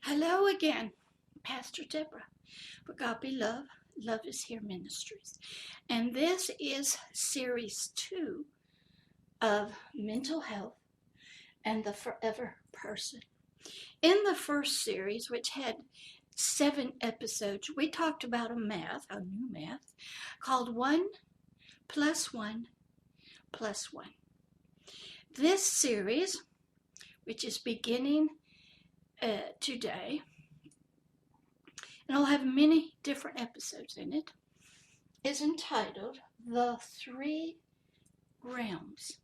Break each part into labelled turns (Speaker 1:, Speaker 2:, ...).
Speaker 1: Hello again, Pastor Deborah, for God be love. Love is here ministries. And this is series 2 of mental health and the forever person. In the first series, which had 7 episodes, we talked about a new math, called 1 plus 1 plus 1. This series, which is beginning today, and I'll have many different episodes in it, is entitled The 3 Realms.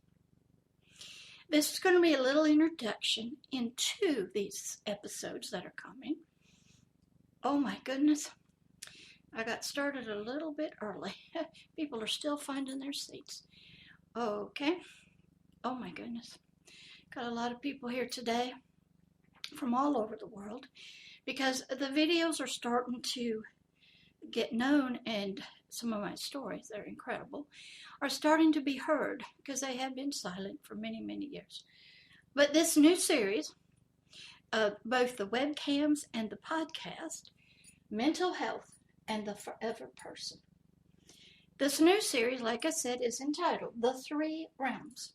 Speaker 1: This is going to be a little introduction into these episodes that are coming. Oh my goodness, I got started a little bit early. People are still finding their seats. Okay, oh my goodness. Got a lot of people here today from all over the world because the videos are starting to get known, and some of my stories, they're incredible, are starting to be heard because they have been silent for many, many years. But this new series, both the webcams and the podcast, Mental Health and the Forever Person. This new series, like I said, is entitled The 3 Realms.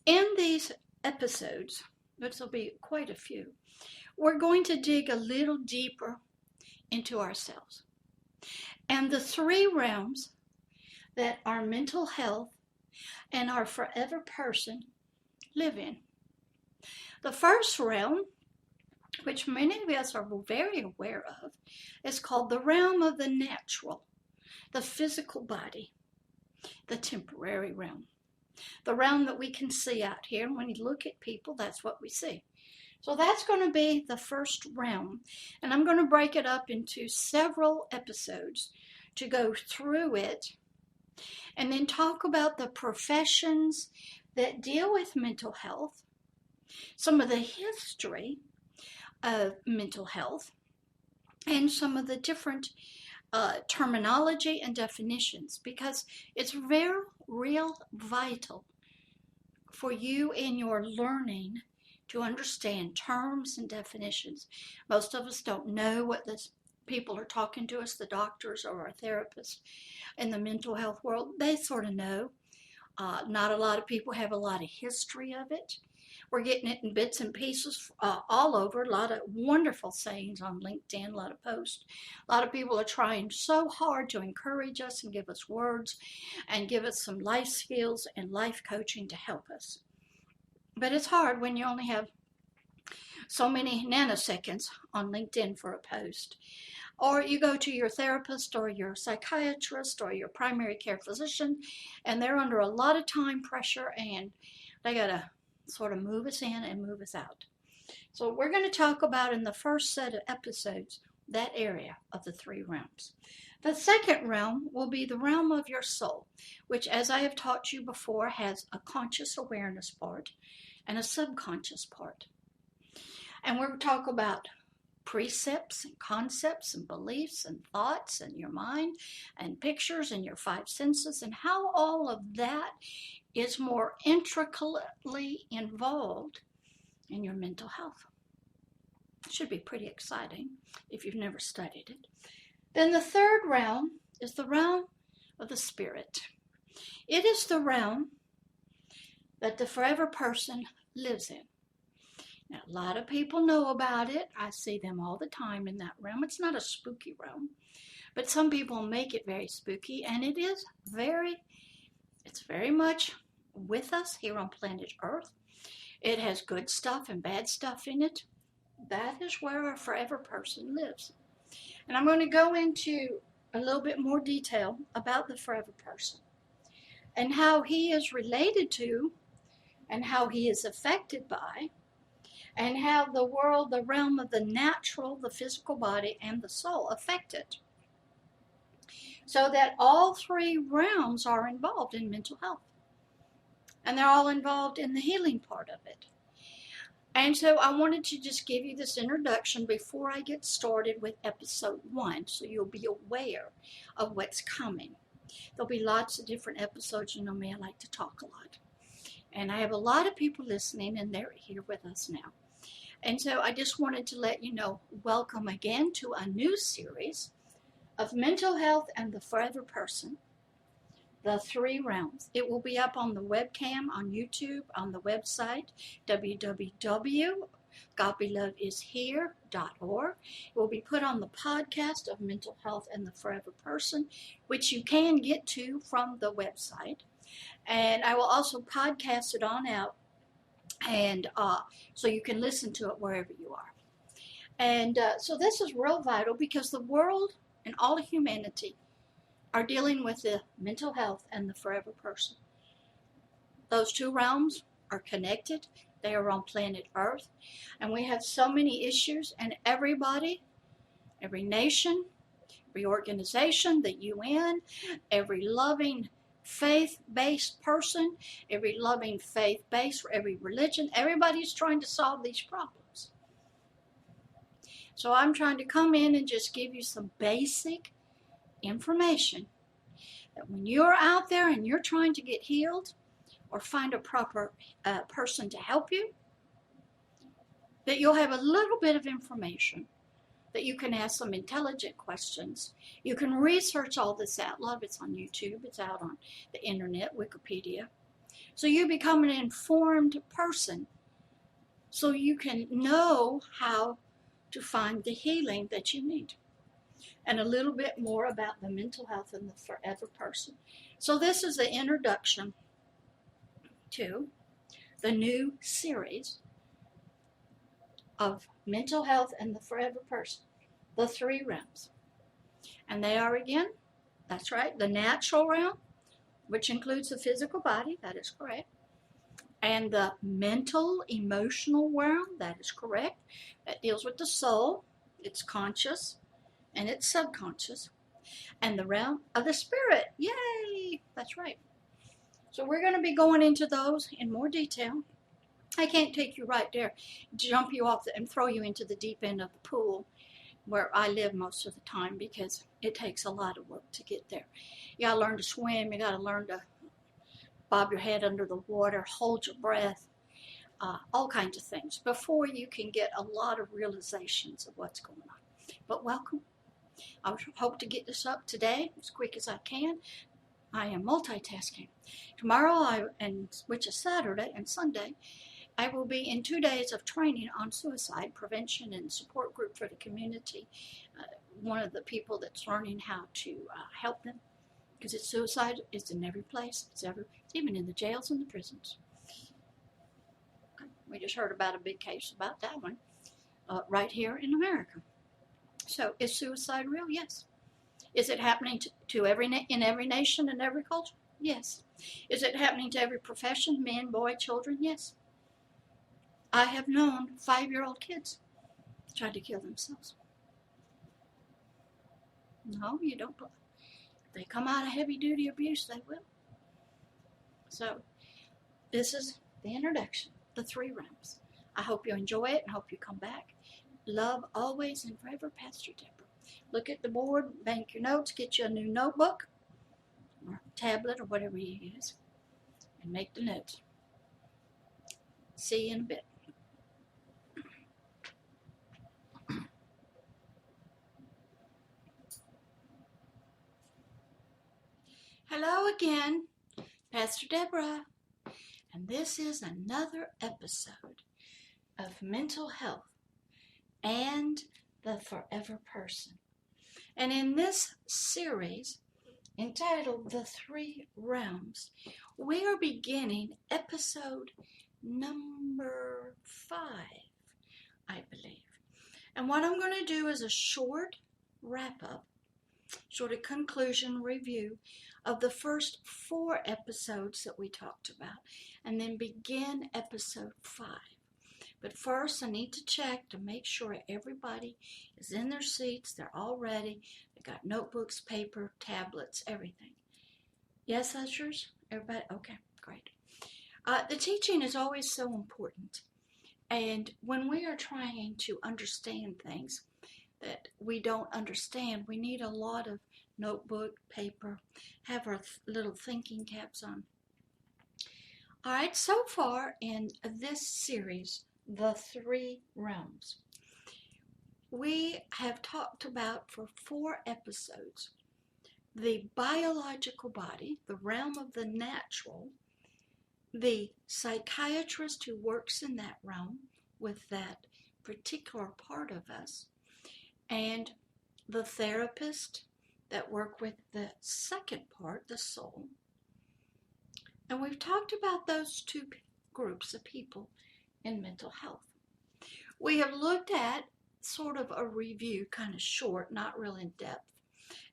Speaker 1: In these episodes, which will be quite a few, we're going to dig a little deeper into ourselves and the 3 realms that our mental health and our forever person live in. The first realm, which many of us are very aware of, is called the realm of the natural, the physical body, the temporary realm. The realm that we can see out here, and when you look at people, that's what we see. So that's going to be the first realm, and I'm going to break it up into several episodes to go through it and then talk about the professions that deal with mental health, some of the history of mental health, and some of the different terminology and definitions, because it's very real vital for you in your learning to understand terms and definitions. Most of us don't know what the people are talking to us, the doctors or our therapists in the mental health world. They sort of know. Not a lot of people have a lot of history of it. We're getting it in bits and pieces all over. A lot of wonderful sayings on LinkedIn, a lot of posts. A lot of people are trying so hard to encourage us and give us words and give us some life skills and life coaching to help us. But it's hard when you only have so many nanoseconds on LinkedIn for a post. Or you go to your therapist or your psychiatrist or your primary care physician, and they're under a lot of time pressure, and they got to sort of move us in and move us out. So we're going to talk about in the first set of episodes that area of the 3 realms. The second realm will be the realm of your soul, which, as I have taught you before, has a conscious awareness part and a subconscious part. And we'll talk about precepts and concepts and beliefs and thoughts and your mind and pictures and your 5 senses and how all of that is more intricately involved in your mental health. It should be pretty exciting if you've never studied it. Then the third realm is the realm of the spirit. It is the realm that the forever person lives in. Now, a lot of people know about it. I see them all the time in that realm. It's not a spooky realm, but some people make it very spooky, and it's very much with us here on planet Earth. It has good stuff and bad stuff in it. That is where a forever person lives. And I'm going to go into a little bit more detail about the forever person and how he is related to and how he is affected by, and how the world, the realm of the natural, the physical body, and the soul affect it. So that all 3 realms are involved in mental health. And they're all involved in the healing part of it. And so I wanted to just give you this introduction before I get started with episode 1, so you'll be aware of what's coming. There'll be lots of different episodes. You know me, I like to talk a lot. And I have a lot of people listening, and they're here with us now. And so I just wanted to let you know, welcome again to a new series of mental health and the forever person, the three realms. It will be up on the webcam, on YouTube, on the website, www.godbelovedishere.org. It will be put on the podcast of Mental Health and the Forever Person, which you can get to from the website. And I will also podcast it on out, and so you can listen to it wherever you are. And so this is real vital because the world and all of humanity are dealing with the mental health and the forever person. Those two realms are connected. They are on planet Earth. And we have so many issues, and everybody, every nation, every organization, the UN, every loving faith-based person, every loving faith-based, every religion, everybody's trying to solve these problems. So I'm trying to come in and just give you some basic information that when you're out there and you're trying to get healed or find a proper person to help you, that you'll have a little bit of information, that you can ask some intelligent questions. You can research all this out. A lot of it's on YouTube. It's out on the internet, Wikipedia. So you become an informed person so you can know how to find the healing that you need. And a little bit more about the mental health and the forever person. So this is the introduction to the new series of mental health and the forever person, the three realms. And they are, again, that's right, the natural realm, which includes the physical body, that is correct, and the mental, emotional realm, that is correct, that deals with the soul, it's conscious, and it's subconscious, and the realm of the spirit. Yay! That's right. So we're going to be going into those in more detail. I can't take you right there, jump you off and throw you into the deep end of the pool where I live most of the time, because it takes a lot of work to get there. You got to learn to swim. You got to learn to bob your head under the water, hold your breath, all kinds of things before you can get a lot of realizations of what's going on. But welcome. I hope to get this up today as quick as I can. I am multitasking. Tomorrow, which is Saturday and Sunday, I will be in 2 days of training on suicide prevention and support group for the community. One of the people that's learning how to help them, because suicide is in every place. It's even in the jails and the prisons. We just heard about a big case about that one right here in America. So is suicide real? Yes. Is it happening in every nation and every culture? Yes. Is it happening to every profession, men, boy, children? Yes. I have known 5-year-old kids try to kill themselves. No, you don't. If they come out of heavy-duty abuse, they will. So this is the introduction, the three realms. I hope you enjoy it and hope you come back. Love always and forever, Pastor Deborah. Look at the board, bank your notes, get you a new notebook or tablet or whatever you use, and make the notes. See you in a bit. Hello again, Pastor Deborah, and this is another episode of Mental Health and the Forever Person. And in this series, entitled The Three Realms, we are beginning episode number 5, I believe. And what I'm going to do is a short wrap-up, sort of conclusion review of the first 4 episodes that we talked about, and then begin episode 5. But first, I need to check to make sure everybody is in their seats, they're all ready, they got notebooks, paper, tablets, everything. Yes, ushers? Everybody? Okay, great. The teaching is always so important. And when we are trying to understand things that we don't understand, we need a lot of notebook, paper, have our little thinking caps on. All right, so far in this series, the three realms. We have talked about for 4 episodes the biological body, the realm of the natural, the psychiatrist who works in that realm with that particular part of us, and the therapist that work with the second part, the soul. And we've talked about those 2 groups of people in mental health. We have looked at sort of a review, kind of short, not real in depth,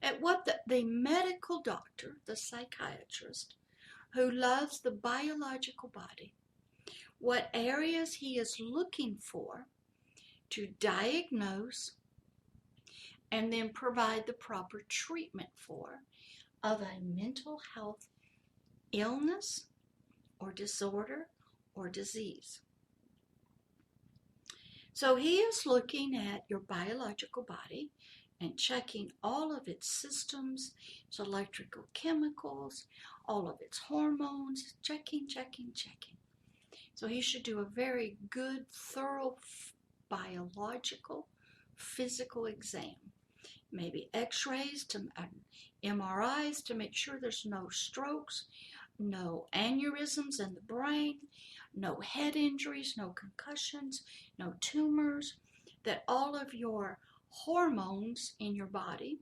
Speaker 1: at what the medical doctor, the psychiatrist, who loves the biological body, what areas he is looking for to diagnose and then provide the proper treatment for of a mental health illness or disorder or disease. So he is looking at your biological body and checking all of its systems, its electrical chemicals, all of its hormones, checking. So he should do a very good, thorough biological, physical exam. Maybe x-rays, MRIs to make sure there's no strokes, no aneurysms in the brain, no head injuries, no concussions, no tumors, that all of your hormones in your body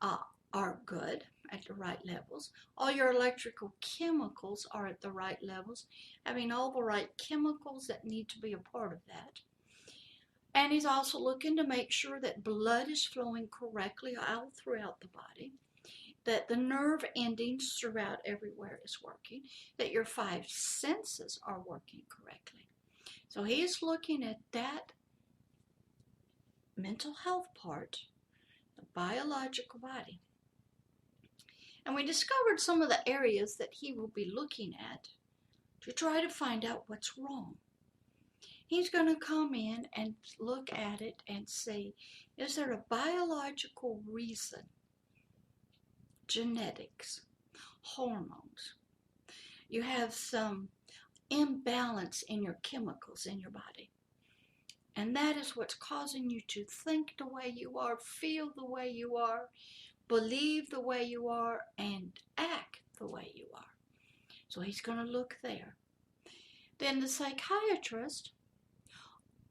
Speaker 1: are good at the right levels. All your electrical chemicals are at the right levels, having all the right chemicals that need to be a part of that. And he's also looking to make sure that blood is flowing correctly all throughout the body, that the nerve endings throughout everywhere is working, that your 5 senses are working correctly. So he is looking at that mental health part, the biological body. And we discovered some of the areas that he will be looking at to try to find out what's wrong. He's going to come in and look at it and see, is there a biological reason? Genetics, hormones. You have some imbalance in your chemicals in your body. And that is what's causing you to think the way you are, feel the way you are, believe the way you are, and act the way you are. So he's going to look there. Then the psychiatrist,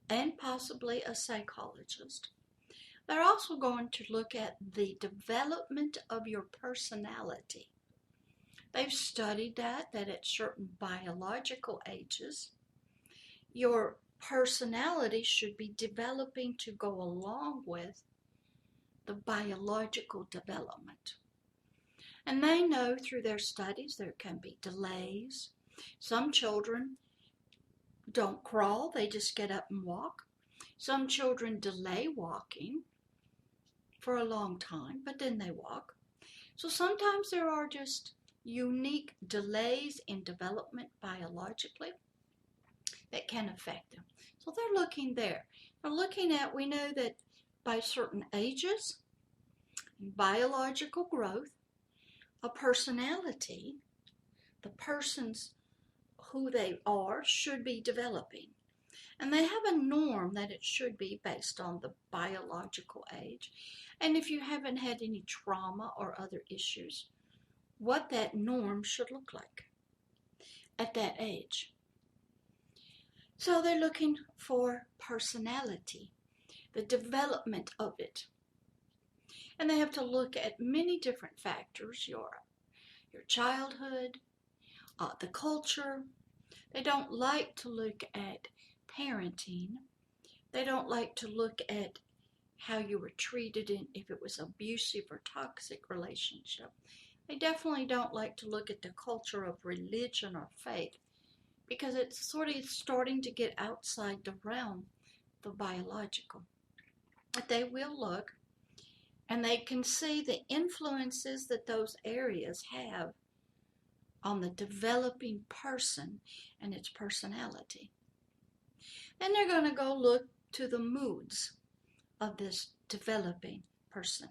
Speaker 1: and possibly a psychologist, they're also going to look at the development of your personality. They've studied that at certain biological ages, your personality should be developing to go along with the biological development. And they know through their studies there can be delays. Some children don't crawl, they just get up and walk. Some children delay walking for a long time, but then they walk. So sometimes there are just unique delays in development biologically that can affect them. So they're looking there. They're looking at, we know that by certain ages, biological growth, a personality, the person's who they are should be developing. And they have a norm that it should be based on the biological age. And if you haven't had any trauma or other issues, what that norm should look like at that age. So they're looking for personality, the development of it. And they have to look at many different factors, your childhood, the culture. They don't like to look at parenting. They don't like to look at how you were treated in if it was abusive or toxic relationship. They definitely don't like to look at the culture of religion or faith because it's sort of starting to get outside the realm of the biological. But they will look and they can see the influences that those areas have on the developing person and its personality. Then they're going to go look to the moods of this developing person.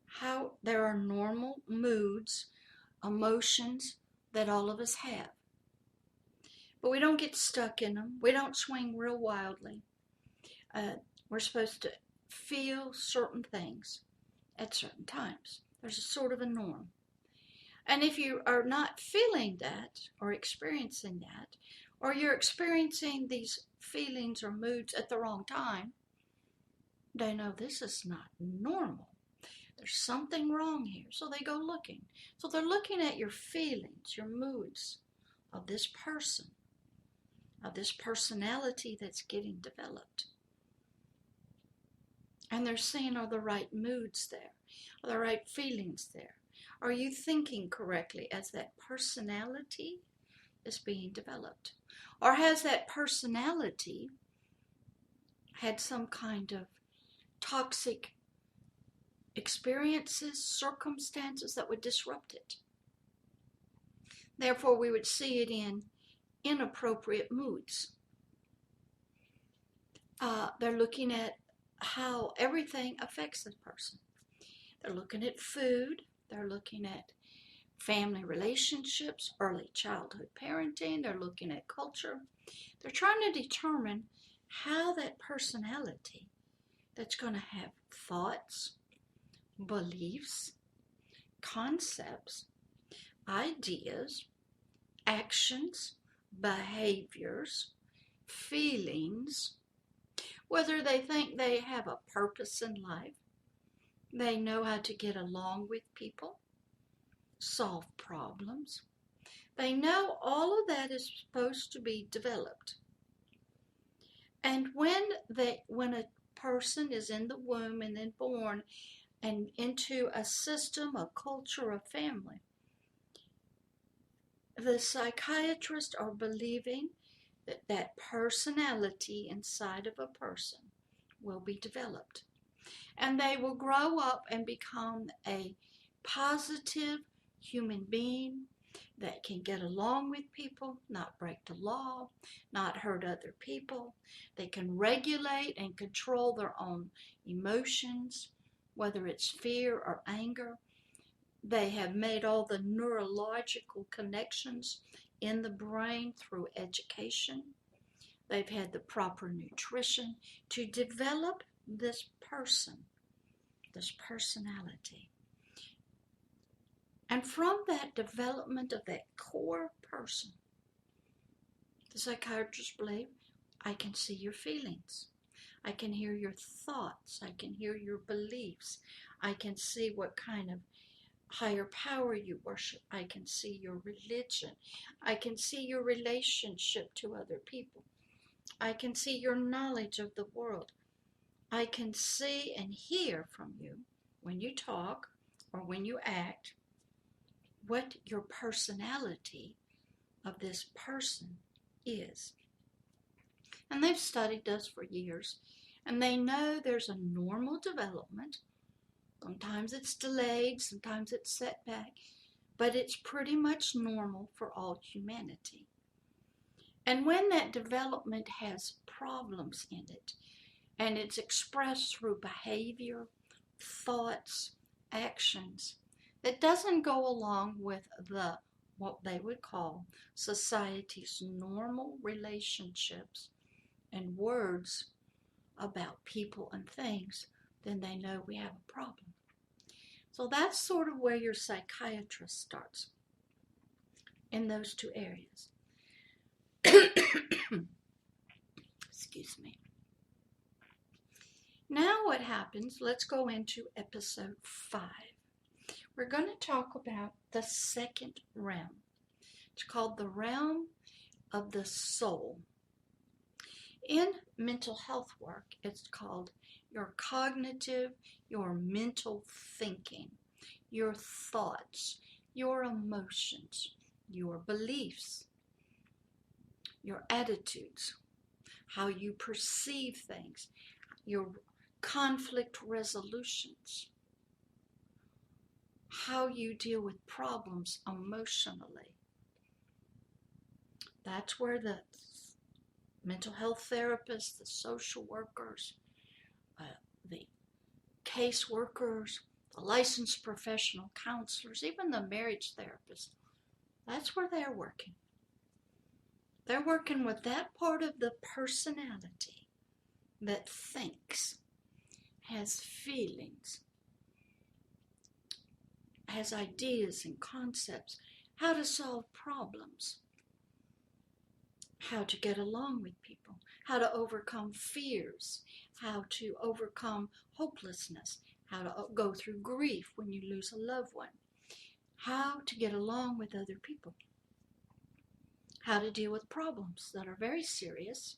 Speaker 1: How there are normal moods, emotions that all of us have. But we don't get stuck in them. We don't swing real wildly. We're supposed to feel certain things at certain times. There's a sort of a norm. And if you are not feeling that or experiencing that, or you're experiencing these feelings or moods at the wrong time, they know this is not normal. There's something wrong here. So they go looking. So they're looking at your feelings, your moods of this person, of this personality that's getting developed. And they're seeing, are the right moods there? Are the right feelings there? Are you thinking correctly as that personality is being developed? Or has that personality had some kind of toxic experiences, circumstances that would disrupt it? Therefore, we would see it in inappropriate moods. They're looking at how everything affects the person. They're looking at food. They're looking at family relationships, early childhood parenting. They're looking at culture. They're trying to determine how that personality that's going to have thoughts, beliefs, concepts, ideas, actions, behaviors, feelings, whether they think they have a purpose in life, they know how to get along with people, solve problems. They know all of that is supposed to be developed. And when a person is in the womb and then born and into a system, a culture, a family, the psychiatrists are believing that that personality inside of a person will be developed. And they will grow up and become a positive human being that can get along with people, not break the law, not hurt other people. They can regulate and control their own emotions, whether it's fear or anger. They have made all the neurological connections in the brain through education. They've had the proper nutrition to develop this person, this personality. And from that development of that core person, the psychiatrists believe, I can see your feelings. I can hear your thoughts. I can hear your beliefs. I can see what kind of higher power you worship. I can see your religion. I can see your relationship to other people. I can see your knowledge of the world. I can see and hear from you when you talk or when you act what your personality of this person is. And they've studied this for years, and they know there's a normal development. Sometimes it's delayed, sometimes it's set back, but it's pretty much normal for all humanity. And when that development has problems in it, and it's expressed through behavior, thoughts, actions, that doesn't go along with what they would call society's normal relationships and words about people and things, then they know we have a problem. So that's sort of where your psychiatrist starts, in those two areas. Excuse me. Now what happens, let's go into episode 5. We're going to talk about the second realm. It's called the realm of the soul. In mental health work, it's called your cognitive, your mental thinking, your thoughts, your emotions, your beliefs, your attitudes, how you perceive things, your conflict resolutions, how you deal with problems emotionally. That's where the mental health therapists, the social workers, the case workers, the licensed professional counselors, even the marriage therapists, that's where they're working. They're working with that part of the personality that thinks, has feelings, has ideas and concepts, how to solve problems, how to get along with people, how to overcome fears, how to overcome hopelessness, how to go through grief when you lose a loved one, how to get along with other people, how to deal with problems that are very serious,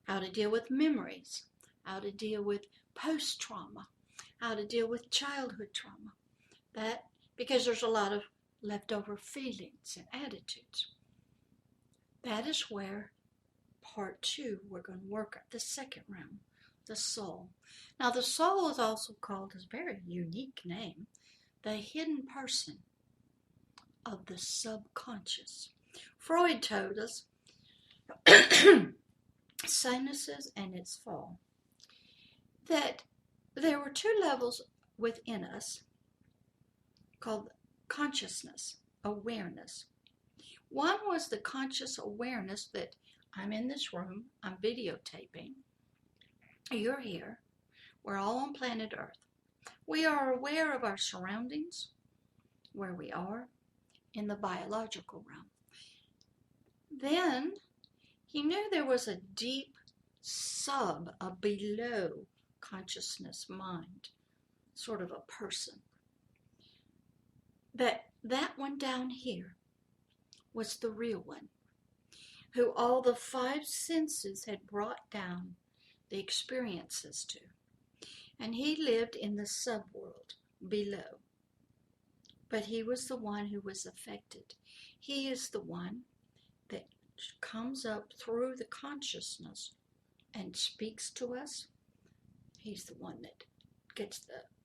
Speaker 1: how to deal with memories, how to deal with post-trauma, how to deal with childhood trauma. That, because there's a lot of leftover feelings and attitudes. That is where part 2, we're going to work at the second realm, the soul. Now the soul is also called, a very unique name, the hidden person of the subconscious. Freud told us sinuses and its fall, that there were 2 levels within us called consciousness, awareness. One was the conscious awareness that I'm in this room, I'm videotaping, you're here, we're all on planet Earth. We are aware of our surroundings, where we are in the biological realm. Then he knew there was a deep a below consciousness mind, sort of a person. That one down here was the real one, who all the 5 senses had brought down the experiences to. And he lived in the subworld below. But he was the one who was affected. He is the one that comes up through the consciousness and speaks to us. He's the one that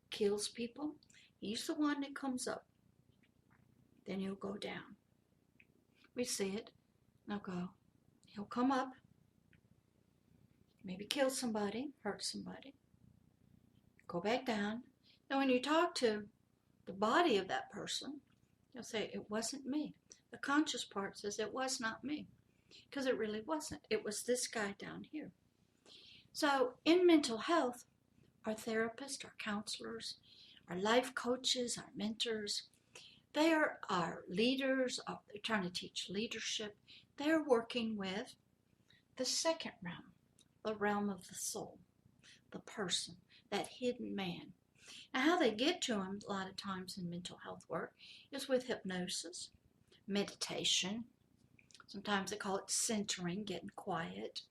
Speaker 1: kills people. He's the one that comes up. Then he'll go down. We see it. He'll come up, maybe kill somebody, hurt somebody, go back down. Now when you talk to the body of that person, you'll say, it wasn't me. The conscious part says it was not me, because it really wasn't. It was this guy down here. So in mental health, our therapists, our counselors, our life coaches, our mentors, they are our leaders. They're trying to teach leadership. They're working with the second realm, the realm of the soul, the person, that hidden man. Now, how they get to him a lot of times in mental health work is with hypnosis, meditation. Sometimes they call it centering, getting quiet.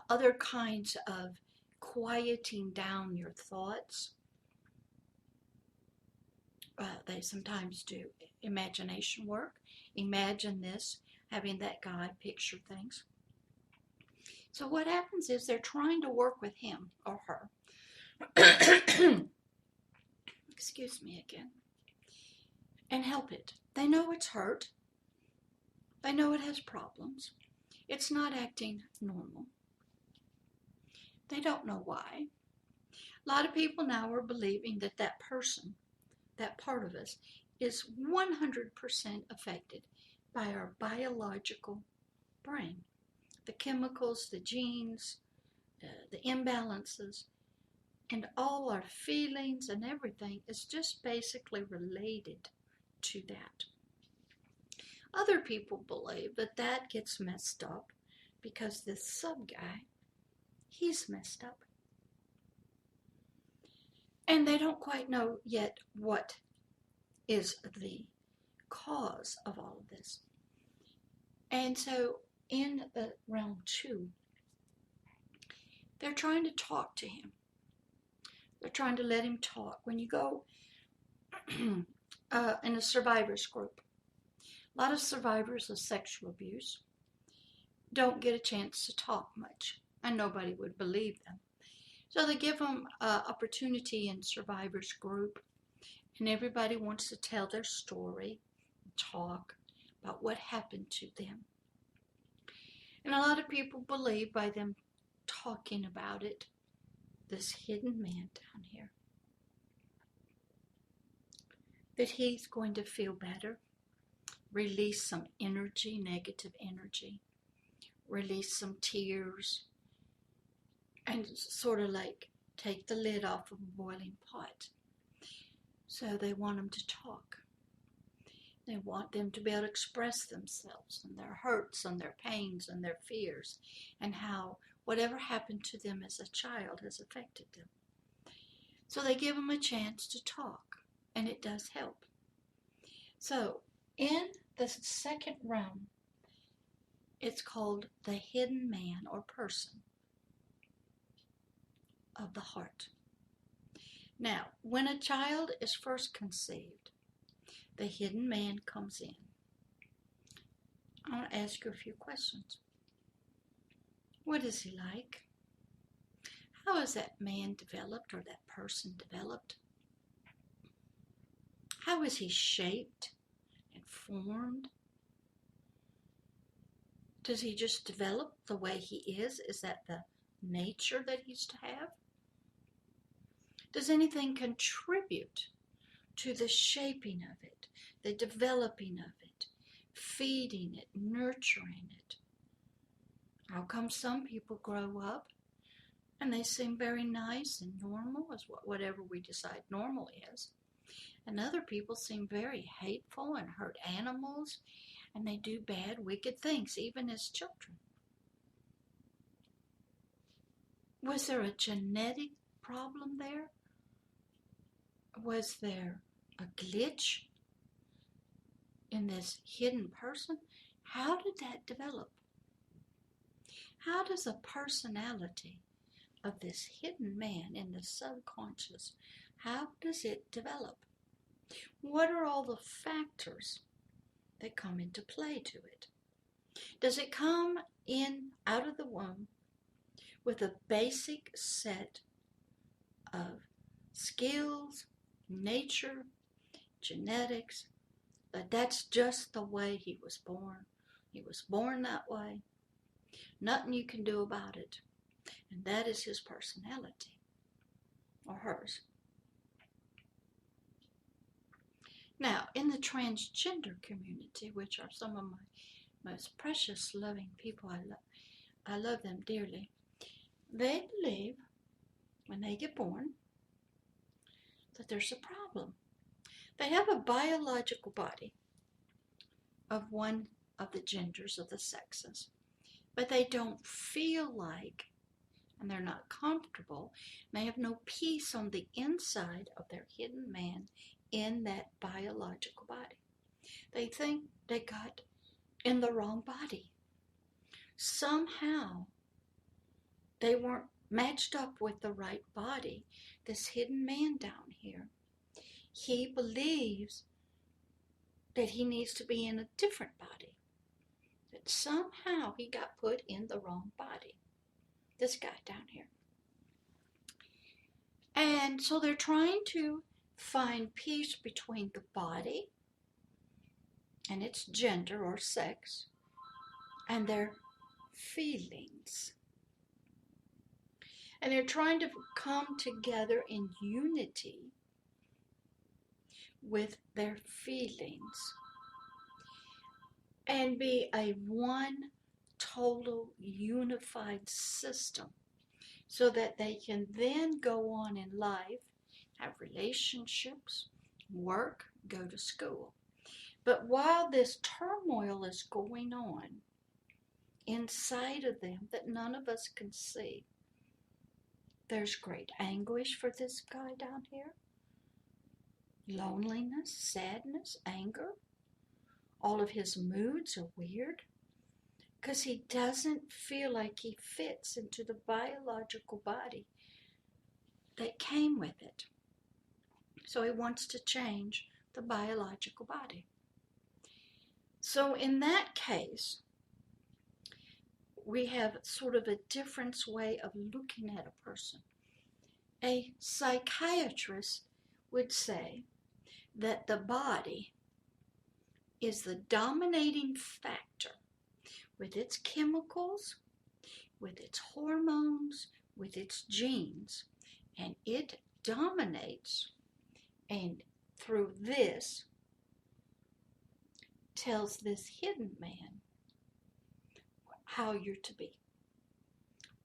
Speaker 1: Other kinds of quieting down your thoughts. They sometimes do imagination work. Imagine this, having that guy picture things. So what happens is they're trying to work with him or her. Excuse me again. And help it. They know it's hurt. They know it has problems. It's not acting normal. They don't know why. A lot of people now are believing that that person, that part of us, is 100% affected by our biological brain. The chemicals, the genes, the imbalances, and all our feelings and everything is just basically related to that. Other people believe that that gets messed up because this sub guy, he's messed up. And they don't quite know yet what is the cause of all of this. And so in realm 2, they're trying to talk to him. They're trying to let him talk. When you go in a survivors group, a lot of survivors of sexual abuse don't get a chance to talk much, and nobody would believe them. So they give them opportunity in survivors group, and everybody wants to tell their story, talk about what happened to them. And a lot of people believe by them talking about it, this hidden man down here, that he's going to feel better, release some energy, negative energy, release some tears, and sort of like take the lid off of a boiling pot. So they want them to talk. They want them to be able to express themselves and their hurts and their pains and their fears and how whatever happened to them as a child has affected them. So they give them a chance to talk, and it does help. So in the second realm, it's called the hidden man or person of the heart. Now, when a child is first conceived, the hidden man comes in. I want to ask you a few questions. What is he like? How is that man developed or that person developed? How is he shaped and formed? Does he just develop the way he is? Is that the nature that he's to have? Does anything contribute to the shaping of it, the developing of it, feeding it, nurturing it? How come some people grow up and they seem very nice and normal, as whatever we decide normal is, and other people seem very hateful and hurt animals, and they do bad, wicked things, even as children? Was there a genetic problem there? Was there a glitch in this hidden person? How did that develop? How does a personality of this hidden man in the subconscious, how does it develop? What are all the factors that come into play to it? Does it come in out of the womb with a basic set of skills, nature, genetics, that that's just the way he was born? He was born that way. Nothing you can do about it. And that is his personality, or hers. Now, in the transgender community, which are some of my most precious, loving people, I love them dearly, they believe when they get born that there's a problem. They have a biological body of one of the genders of the sexes, but they don't feel like, and they're not comfortable, and they have no peace on the inside of their hidden man in that biological body. They think they got in the wrong body. Somehow they weren't matched up with the right body. This hidden man down here, he believes that he needs to be in a different body, that somehow he got put in the wrong body. This guy down here. And so they're trying to find peace between the body and its gender or sex and their feelings. And they're trying to come together in unity with their feelings and be a one total unified system, so that they can then go on in life, have relationships, work, go to school. But while this turmoil is going on inside of them that none of us can see, there's great anguish for this guy down here, loneliness, sadness, anger. All of his moods are weird, because he doesn't feel like he fits into the biological body that came with it. So he wants to change the biological body. So in that case, we have sort of a different way of looking at a person. A psychiatrist would say that the body is the dominating factor with its chemicals, with its hormones, with its genes, and it dominates, and through this, tells this hidden man how you're to be.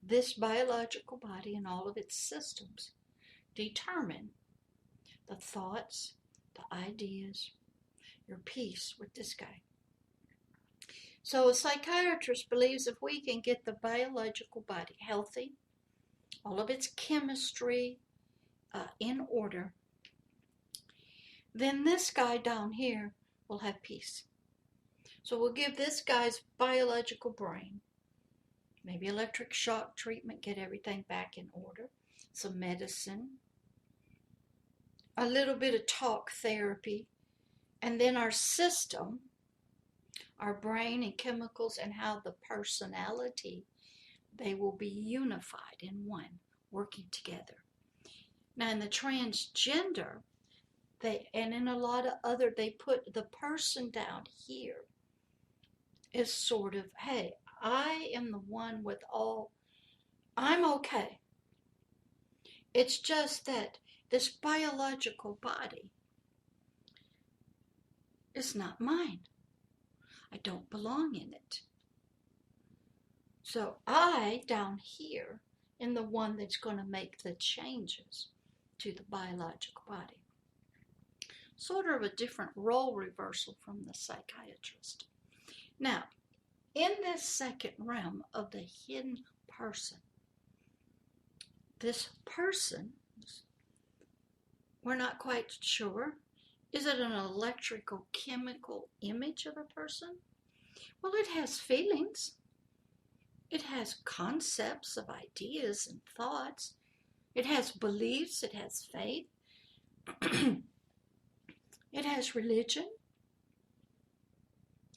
Speaker 1: This biological body and all of its systems determine the thoughts, the ideas, your peace with this guy. So a psychiatrist believes if we can get the biological body healthy, all of its chemistry in order, then this guy down here will have peace. So we'll give this guy's biological brain maybe electric shock treatment, get everything back in order, some medicine, a little bit of talk therapy, and then our system, our brain and chemicals and how the personality, they will be unified in one, working together. Now in the transgender, and in a lot of other, they put the person down here is sort of, hey, I am the one with all, I'm okay. It's just that this biological body is not mine. I don't belong in it. So I, down here, am the one that's going to make the changes to the biological body. Sort of a different role reversal from the psychiatrist. Now, in this second realm of the hidden person, this person, we're not quite sure. Is it an electrical chemical image of a person? Well, it has feelings. It has concepts of ideas and thoughts. It has beliefs. It has faith. It has religion.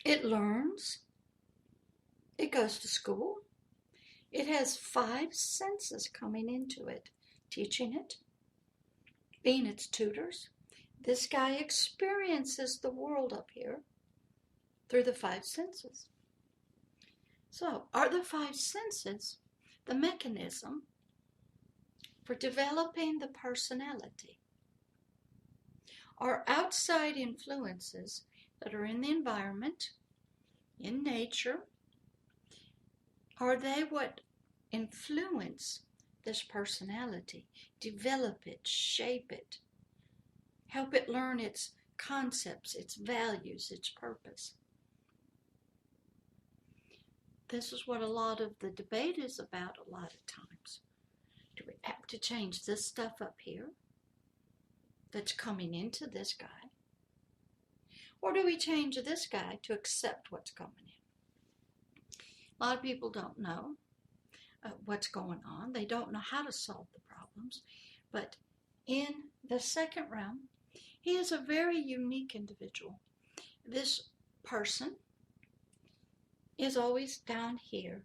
Speaker 1: It learns. It goes to school. It has 5 senses coming into it, teaching it, being its tutors. This guy experiences the world up here through the 5 senses. So, are the 5 senses the mechanism for developing the personality? Are outside influences that are in the environment, in nature, are they what influence this personality, develop it, shape it, help it learn its concepts, its values, its purpose? This is what a lot of the debate is about a lot of times. Do we have to change this stuff up here that's coming into this guy? Or do we change this guy to accept what's coming in? A lot of people don't know what's going on. They don't know how to solve the problems. But in the second realm, he is a very unique individual. This person is always down here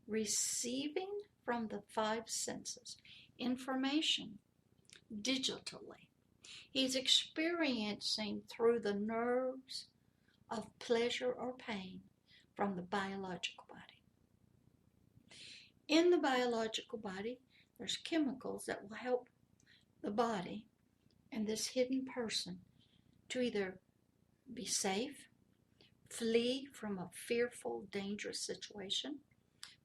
Speaker 1: receiving from the 5 senses information digitally. He's experiencing through the nerves of pleasure or pain from the biological body. In the biological body, there's chemicals that will help the body and this hidden person to either be safe, flee from a fearful, dangerous situation.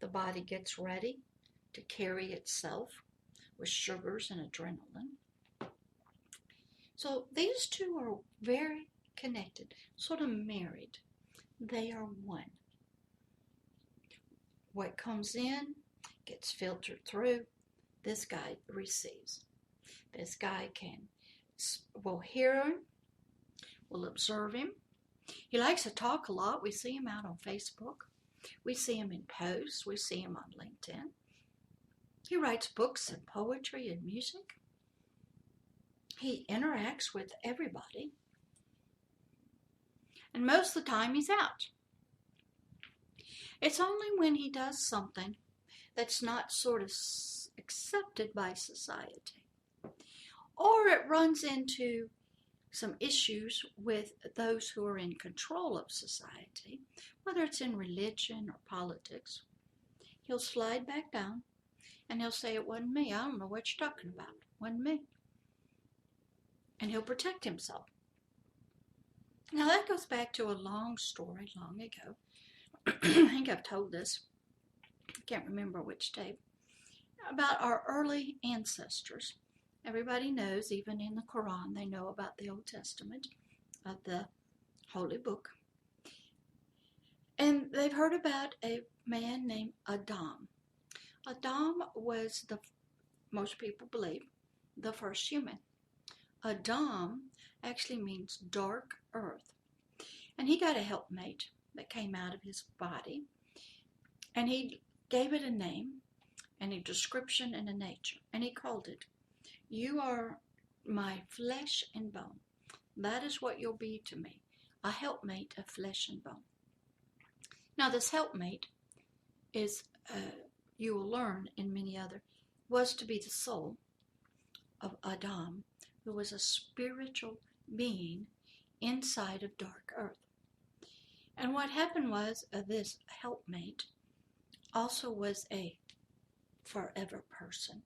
Speaker 1: The body gets ready to carry itself with sugars and adrenaline. So these two are very connected, sort of married. They are one. What comes in gets filtered through. This guy receives. This guy will hear him, will observe him. He likes to talk a lot. We see him out on Facebook. We see him in posts. We see him on LinkedIn. He writes books and poetry and music. He interacts with everybody. And most of the time he's out. It's only when he does something that's not sort of accepted by society, or it runs into some issues with those who are in control of society, whether it's in religion or politics, he'll slide back down and he'll say, it wasn't me. I don't know what you're talking about. It wasn't me. And he'll protect himself. Now that goes back to a long story long ago. I think I've told this, I can't remember which day, about our early ancestors. Everybody knows, even in the Quran, they know about the Old Testament, of the Holy Book. And they've heard about a man named Adam. Adam was, most people believe, the first human. Adam actually means dark earth. And he got a helpmate that came out of his body. And he gave it a name and a description and a nature. And he called it, "You are my flesh and bone. That is what you'll be to me, a helpmate of flesh and bone." Now this helpmate is, you will learn in many other, was to be the soul of Adam, who was a spiritual being inside of dark earth. And what happened was, this helpmate also was a forever person.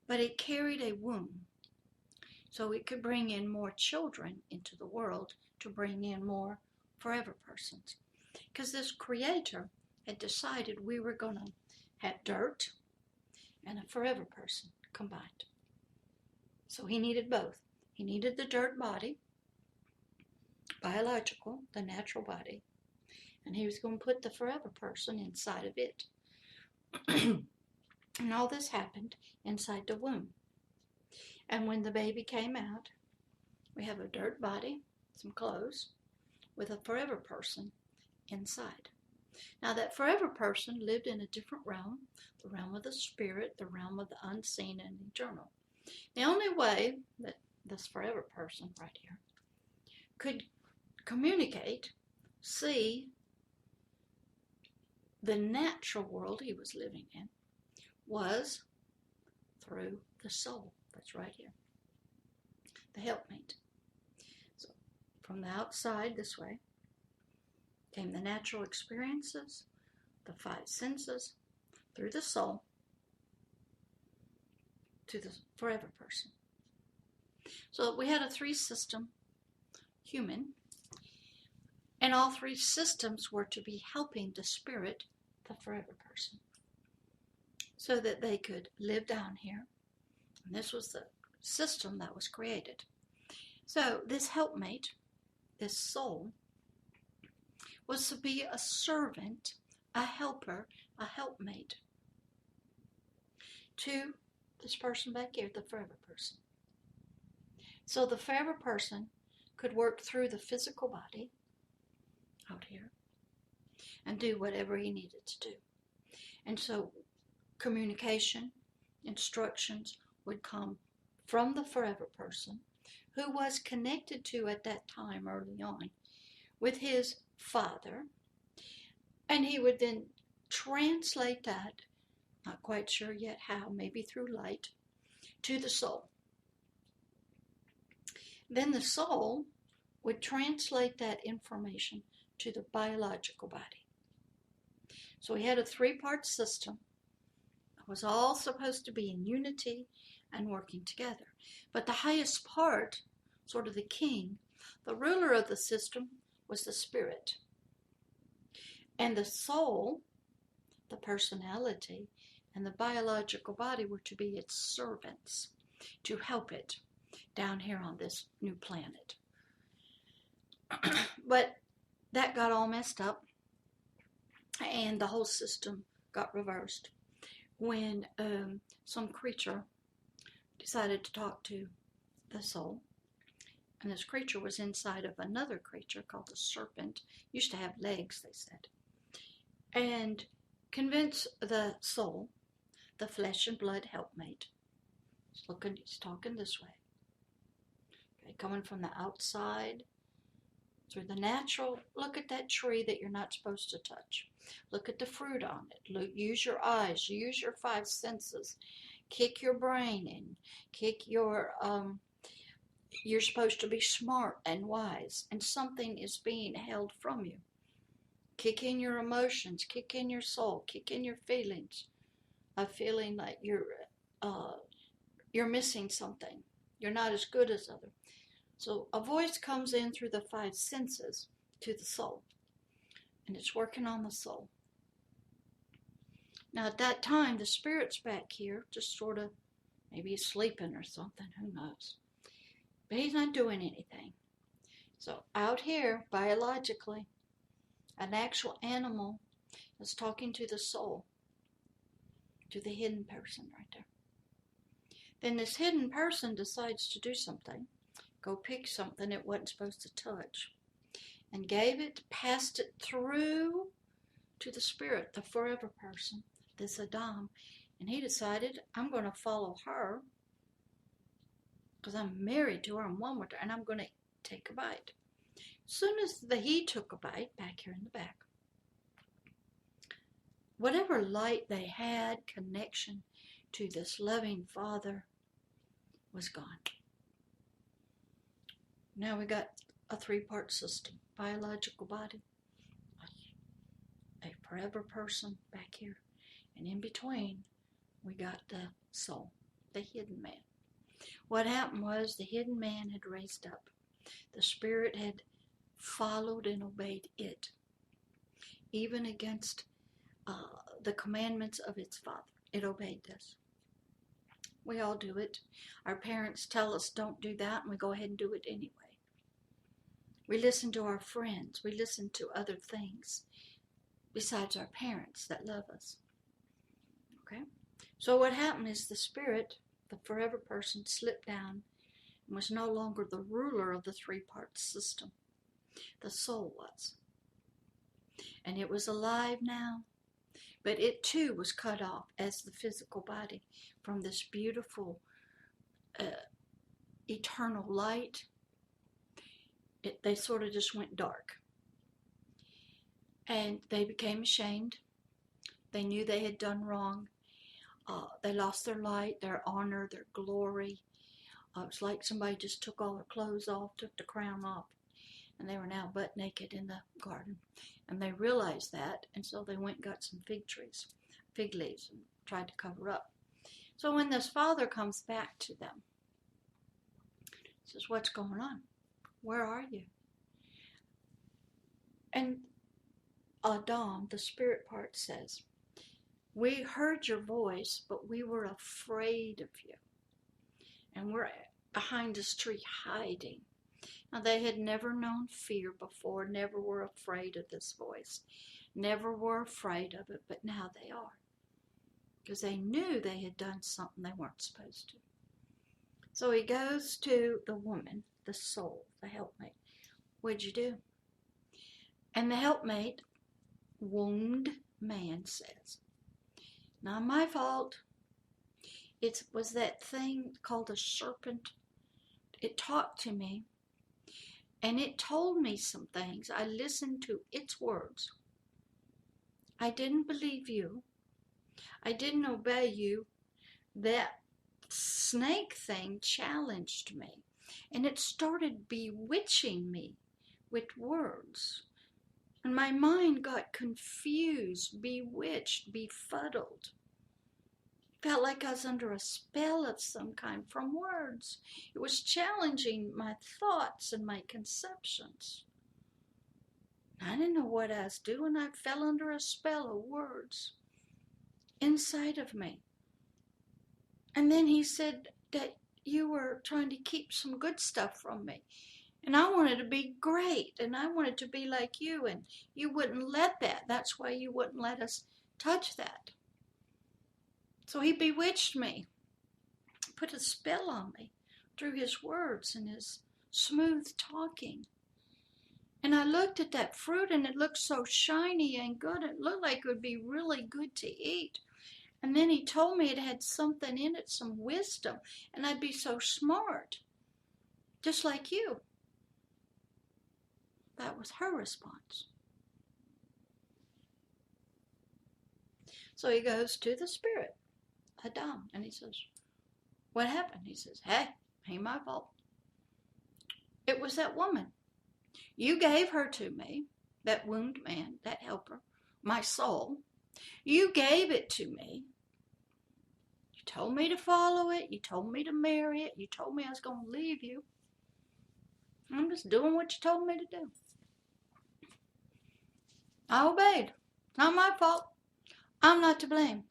Speaker 1: But it carried a womb, so it could bring in more children into the world to bring in more forever persons. Because this creator had decided we were going to have dirt and a forever person combined. So he needed both. He needed the dirt body, biological, the natural body, and he was going to put the forever person inside of it. And all this happened inside the womb. And when the baby came out, we have a dirt body, some clothes, with a forever person inside. Now that forever person lived in a different realm, the realm of the spirit, the realm of the unseen and eternal. The only way that this forever person right here could communicate, see the natural world he was living in, was through the soul that's right here, the helpmate. So from the outside this way came the natural experiences, the five senses, through the soul to the forever person. So we had a three-system human, and all three systems were to be helping the spirit, the forever person, so that they could live down here. And this was the system that was created. So this helpmate, this soul, was to be a servant, a helper, a helpmate to this person back here, the forever person. So the forever person could work through the physical body out here and do whatever he needed to do. And so communication, instructions would come from the forever person, who was connected to, at that time early on, with his father, and he would then translate that, not quite sure yet how, maybe through light, to the soul. Then the soul would translate that information to the biological body. So we had a three-part system. It was all supposed to be in unity and working together. But the highest part, sort of the king, the ruler of the system, was the spirit. And the soul, the personality, and the biological body were to be its servants, to help it down here on this new planet. But that got all messed up, and the whole system got reversed when some creature decided to talk to the soul. And this creature was inside of another creature called the serpent. Used to have legs, they said. And convinced the soul, the flesh and blood helpmate. He's talking this way. Okay, coming from the outside, through the natural. Look at that tree that you're not supposed to touch. Look at the fruit on it. Use your eyes. Use your five senses. Kick your brain in. Kick your... You're supposed to be smart and wise, and something is being held from you. Kick in your emotions, kick in your soul, kick in your feelings of feeling like you're missing something. You're not as good as others. So a voice comes in through the five senses to the soul, and it's working on the soul. Now at that time, the spirit's back here, just sort of, maybe he's sleeping or something, who knows. But he's not doing anything. So out here, biologically, an actual animal is talking to the soul, to the hidden person right there. Then this hidden person decides to do something, go pick something it wasn't supposed to touch, and passed it through to the spirit, the forever person, this Adam, and he decided, I'm going to follow her because I'm married to her, I'm one with her, and I'm going to take a bite. As soon as he took a bite, back here in the back, whatever light they had, connection to this loving Father, was gone. Now we got a three-part system: biological body, a forever person back here, and in between we got the soul, the hidden man. What happened was the hidden man had raised up. The spirit had followed and obeyed it, even against the commandments of its father. It obeyed this. We all do it. Our parents tell us don't do that, and we go ahead and do it anyway. We listen to our friends. We listen to other things besides our parents that love us. Okay? So what happened is the spirit, the forever person, slipped down and was no longer the ruler of the three-part system. The soul was. And it was alive now, but it too was cut off as the physical body from this beautiful eternal light. They sort of just went dark. And they became ashamed. They knew they had done wrong. They lost their light, their honor, their glory. It was like somebody just took all their clothes off, took the crown off, and they were now butt naked in the garden. And they realized that, and so they went and got some fig leaves, and tried to cover up. So when this father comes back to them, he says, what's going on? Where are you? And Adam, the spirit part, says, we heard your voice, but we were afraid of you. And we're behind this tree hiding. Now, they had never known fear before, never were afraid of this voice, never were afraid of it, but now they are. Because they knew they had done something they weren't supposed to. So he goes to the woman, the soul, the helpmate. What'd you do? And the helpmate, wombed man, says, not my fault. It was that thing called a serpent. It talked to me, and it told me some things. I listened to its words. I didn't believe you. I didn't obey you. That snake thing challenged me, and it started bewitching me with words. And my mind got confused, bewitched, befuddled. Felt like I was under a spell of some kind from words. It was challenging my thoughts and my conceptions. I didn't know what I was doing. I fell under a spell of words inside of me. And then he said that you were trying to keep some good stuff from me. And I wanted to be great, and I wanted to be like you, and you wouldn't let that. That's why you wouldn't let us touch that. So he bewitched me, put a spell on me through his words and his smooth talking. And I looked at that fruit, and it looked so shiny and good. It looked like it would be really good to eat. And then he told me it had something in it, some wisdom, and I'd be so smart, just like you. That was her response. So he goes to the spirit, Adam, and he says, what happened? He says, hey, ain't my fault. It was that woman. You gave her to me, that wounded man, that helper, my soul. You gave it to me. You told me to follow it. You told me to marry it. You told me I was going to leave you. I'm just doing what you told me to do. I obeyed. Not my fault. I'm not to blame.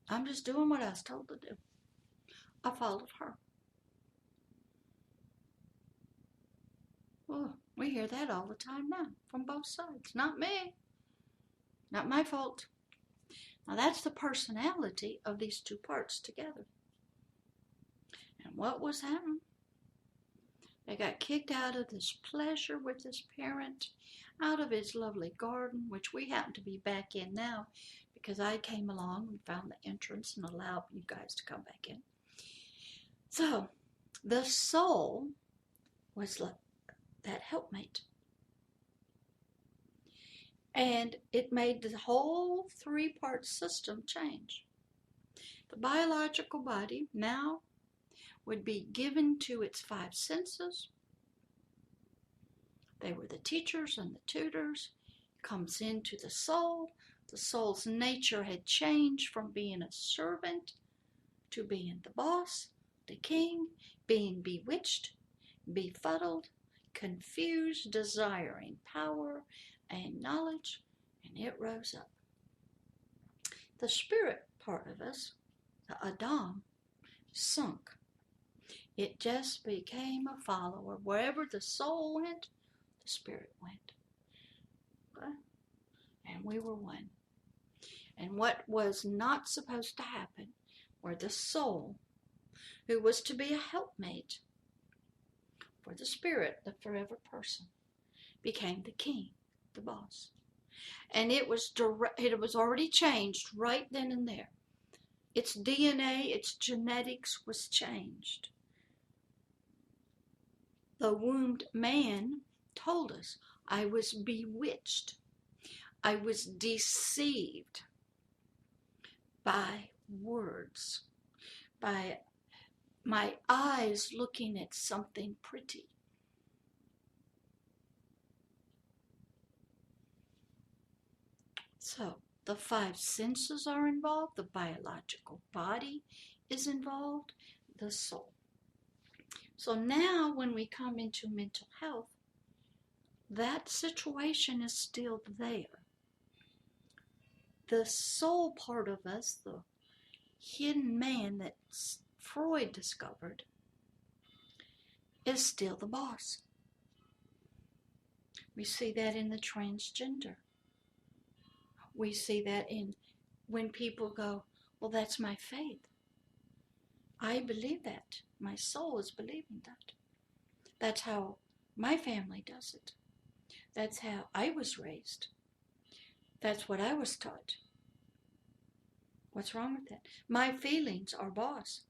Speaker 1: I'm just doing what I was told to do. I followed her. Oh, we hear that all the time now from both sides. Not me. Not my fault. Now that's the personality of these two parts together. And what was happening? They got kicked out of this pleasure with this parent, out of his lovely garden, which we happen to be back in now because I came along and found the entrance and allowed you guys to come back in. So the soul was like that helpmate. And it made the whole three-part system change. The biological body now would be given to its five senses. They were the teachers and the tutors. Comes into the soul. The soul's nature had changed from being a servant to being the boss, the king, being bewitched, befuddled, confused, desiring power and knowledge, and it rose up. The spirit part of us, the Adam, sunk. It just became a follower. Wherever the soul went, the spirit went. Okay? And we were one. And what was not supposed to happen, were the soul, who was to be a helpmate for the spirit, the forever person, became the king, the boss. And it was already changed right then and there. Its DNA, its genetics was changed. The wombed man told us, I was bewitched. I was deceived by words, by my eyes looking at something pretty. So the five senses are involved, the biological body is involved, the soul. So now when we come into mental health, that situation is still there. The soul part of us, the hidden man that Freud discovered, is still the boss. We see that in the transgender. We see that in when people go, well, that's my faith. I believe that. My soul is believing that. That's how my family does it. That's how I was raised. That's what I was taught. What's wrong with that? My feelings are boss.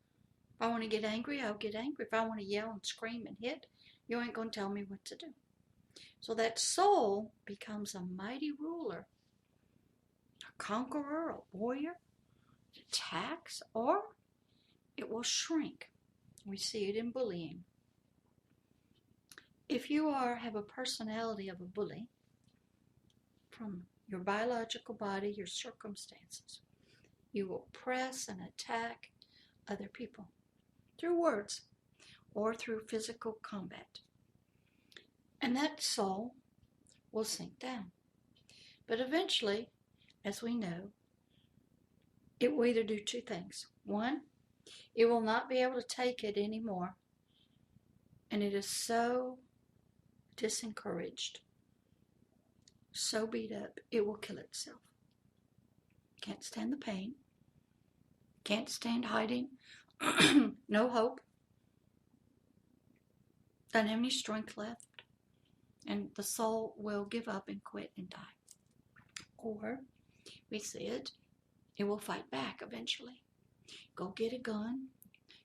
Speaker 1: If I want to get angry, I'll get angry. If I want to yell and scream and hit, you ain't going to tell me what to do. So that soul becomes a mighty ruler, a conqueror, a warrior, it attacks, or it will shrink. We see it in bullying. If you have a personality of a bully, from your biological body, your circumstances, you will press and attack other people through words or through physical combat. And that soul will sink down. But eventually, as we know, it will either do two things. One, it will not be able to take it anymore, and it is so disencouraged, so beat up, it will kill itself. Can't stand the pain, can't stand hiding, no hope, doesn't have any strength left, and the soul will give up and quit and die. Or, we see it will fight back eventually. Go get a gun,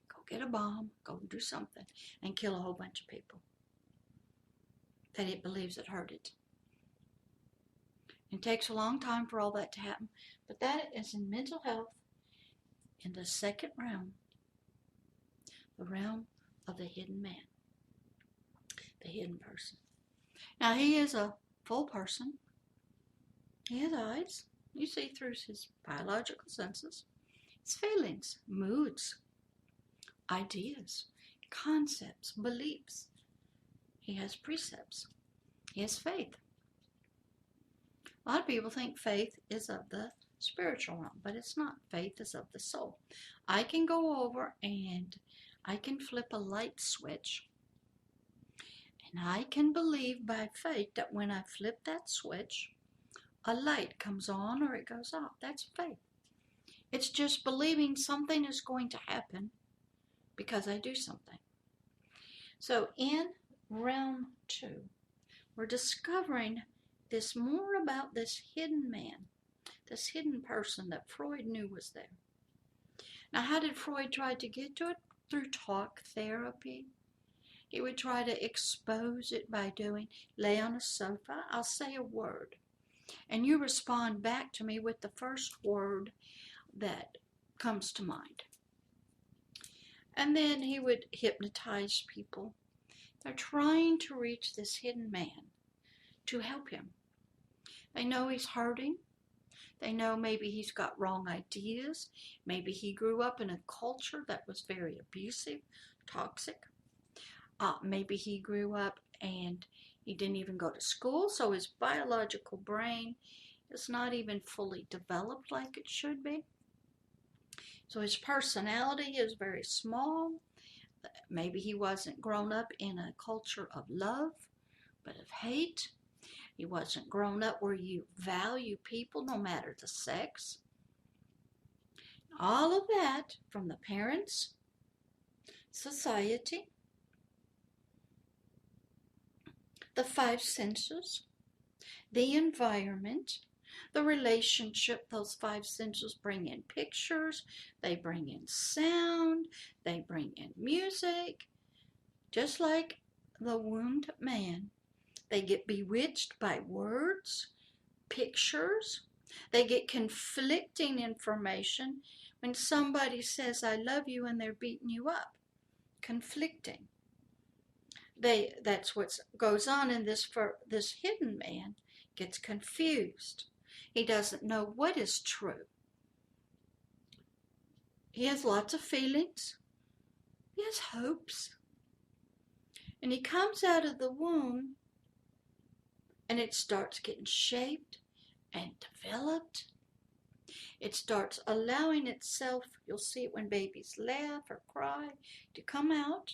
Speaker 1: go get a bomb, go do something, and kill a whole bunch of people that it believes it hurt it. It takes a long time for all that to happen, but that is in mental health in the second realm, the realm of the hidden man, the hidden person. Now, he is a full person. He has eyes. You see through his biological senses, his feelings, moods, ideas, concepts, beliefs, He has precepts. He has faith. A lot of people think faith is of the spiritual realm, but it's not. Faith is of the soul. I can go over and I can flip a light switch, and I can believe by faith that when I flip that switch, a light comes on or it goes off. That's faith. It's just believing something is going to happen because I do something. So in realm 2, we're discovering this more about this hidden man, this hidden person that Freud knew was there. Now, how did Freud try to get to it? Through talk therapy. He would try to expose it by lay on a sofa, I'll say a word, and you respond back to me with the first word that comes to mind. And then he would hypnotize people. They're trying to reach this hidden man to help him. They know he's hurting. They know maybe he's got wrong ideas. Maybe he grew up in a culture that was very abusive, toxic. Maybe he grew up and he didn't even go to school, so his biological brain is not even fully developed like it should be. So his personality is very small. Maybe he wasn't grown up in a culture of love, but of hate. He wasn't grown up where you value people no matter the sex. All of that from the parents, society, the 5 senses, the environment, the relationship. Those 5 senses bring in pictures, they bring in sound, they bring in music. Just like the wombed man, they get bewitched by words, pictures. They get conflicting information when somebody says, I love you, and they're beating you up. Conflicting. That's what goes on in this hidden man gets confused. He doesn't know what is true. He has lots of feelings. He has hopes. And he comes out of the womb and it starts getting shaped and developed. It starts allowing itself, you'll see it when babies laugh or cry, to come out.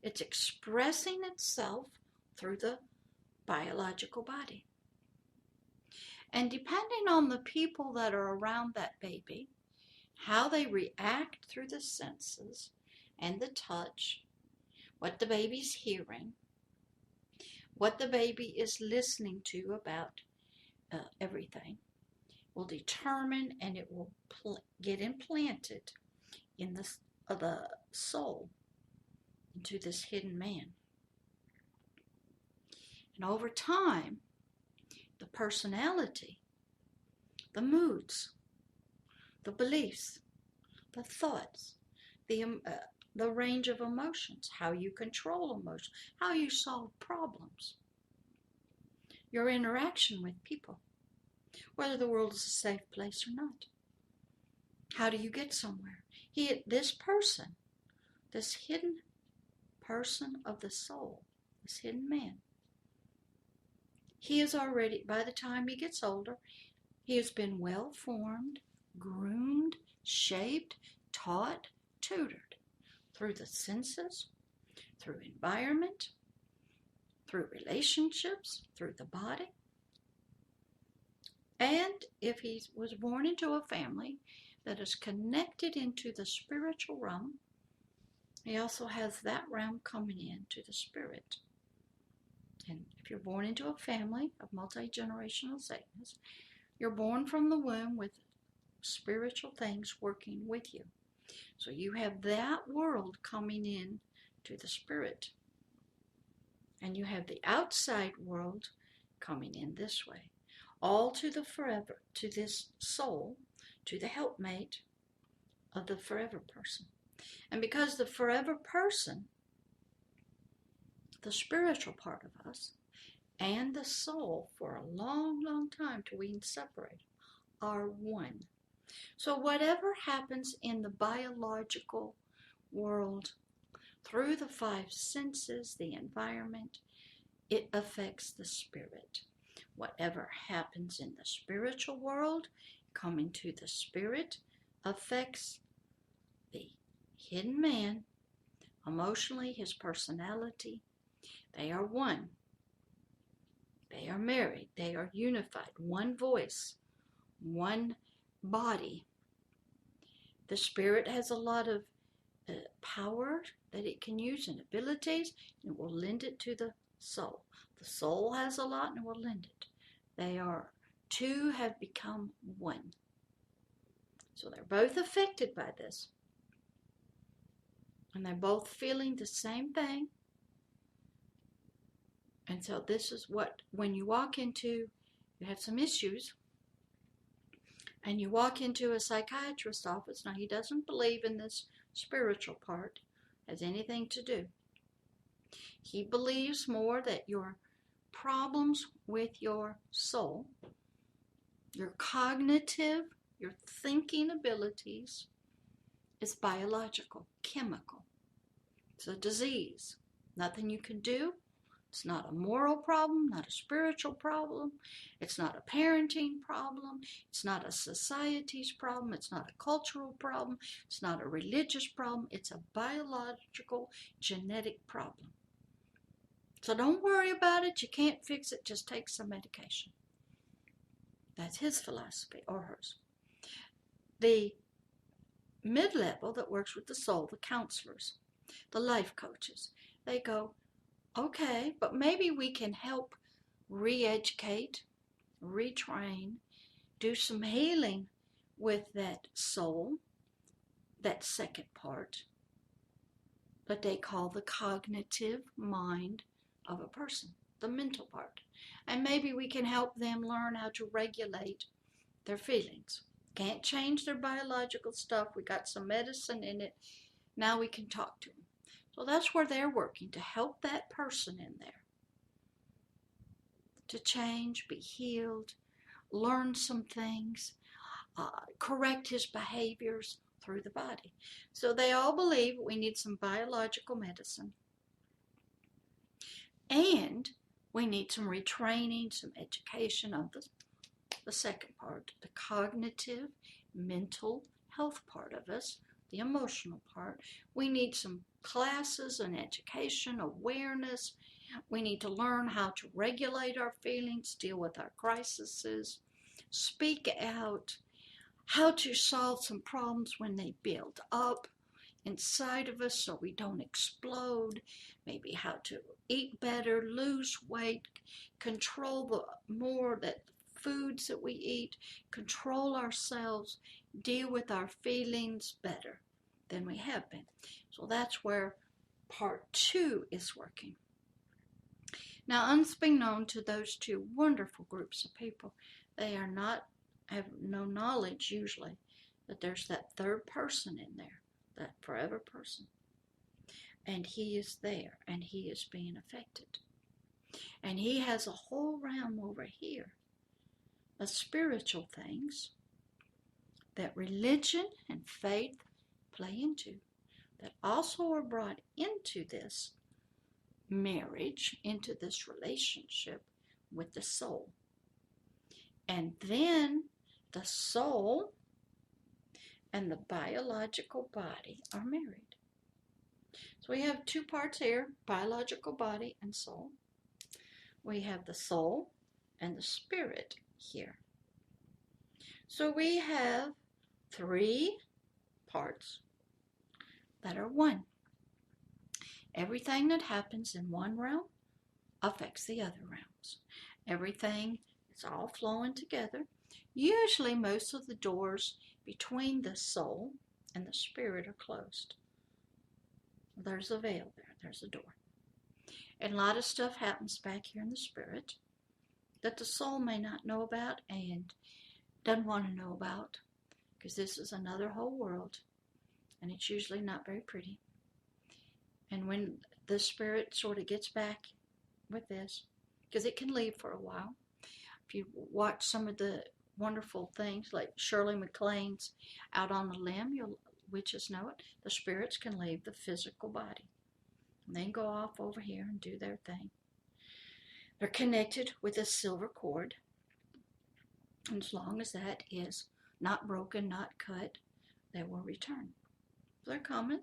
Speaker 1: It's expressing itself through the biological body. And depending on the people that are around that baby, how they react through the senses and the touch, what the baby's hearing, what the baby is listening to about everything, will determine, and it will get implanted in the soul into this hidden man. And over time, the personality, the moods, the beliefs, the thoughts, the range of emotions, how you control emotions, how you solve problems, your interaction with people, whether the world is a safe place or not. How do you get somewhere? This person, this hidden person of the soul, this hidden man, he is already, by the time he gets older, he has been well formed, groomed, shaped, taught, tutored through the senses, through environment, through relationships, through the body. And if he was born into a family that is connected into the spiritual realm, he also has that realm coming into the spirit. And if you're born into a family of multi-generational Satanists, you're born from the womb with spiritual things working with you. So you have that world coming in to the spirit. And you have the outside world coming in this way. All to the forever, to this soul, to the helpmate of the forever person. And because the forever person, the spiritual part of us, and the soul for a long, long time till we can separate, are one. So whatever happens in the biological world, through the five senses, the environment, it affects the spirit. Whatever happens in the spiritual world, coming to the spirit, affects the hidden man, emotionally, his personality. They are one. They are married. They are unified. One voice, one body. The spirit has a lot of power that it can use and abilities, and it will lend it to the soul. The soul has a lot and it will lend it. They are two have become one. So they're both affected by this. And they're both feeling the same thing. And so this is what, when you walk into, you have some issues, and you walk into a psychiatrist's office. Now, he doesn't believe in this spiritual part, has anything to do. He believes more that your problems with your soul, your cognitive, your thinking abilities, is biological, chemical. It's a disease. Nothing you can do. It's not a moral problem, not a spiritual problem. It's not a parenting problem. It's not a society's problem. It's not a cultural problem. It's not a religious problem. It's a biological, genetic problem. So don't worry about it. You can't fix it. Just take some medication. That's his philosophy, or hers. The mid-level that works with the soul, the counselors, the life coaches, they go, okay, but maybe we can help re-educate, retrain, do some healing with that soul, that second part that they call the cognitive mind of a person, the mental part. And maybe we can help them learn how to regulate their feelings. Can't change their biological stuff. We got some medicine in it. Now we can talk to them. So that's where they're working, to help that person in there to change, be healed, learn some things, correct his behaviors through the body. So they all believe we need some biological medicine, and we need some retraining, some education of the second part, the cognitive, mental health part of us, the emotional part. We need some classes and education, awareness. We need to learn how to regulate our feelings, deal with our crises, speak out, how to solve some problems when they build up inside of us so we don't explode, maybe how to eat better, lose weight, control the foods that we eat, control ourselves, deal with our feelings better than we have been. So that's where part 2 is working. Now, unbeknown to those two wonderful groups of people, they have no knowledge usually that there's that third person in there, that forever person. And he is there, and he is being affected. And he has a whole realm over here of spiritual things that religion and faith play into, that also are brought into this marriage, into this relationship with the soul. And then the soul and the biological body are married. So we have two parts here, biological body and soul. We have the soul and the spirit here. So we have 3 parts that are one. Everything that happens in one realm affects the other realms. Everything is all flowing together. Usually most of the doors between the soul and the spirit are closed. There's a veil there. There's a door. And a lot of stuff happens back here in the spirit that the soul may not know about and doesn't want to know about, because this is another whole world, and it's usually not very pretty. And when the spirit sort of gets back with this, because it can leave for a while. If you watch some of the wonderful things like Shirley MacLaine's Out on the Limb, witches know it, the spirits can leave the physical body. and then go off over here and do their thing. They're connected with a silver cord. And as long as that is not broken, not cut, they will return. They're coming.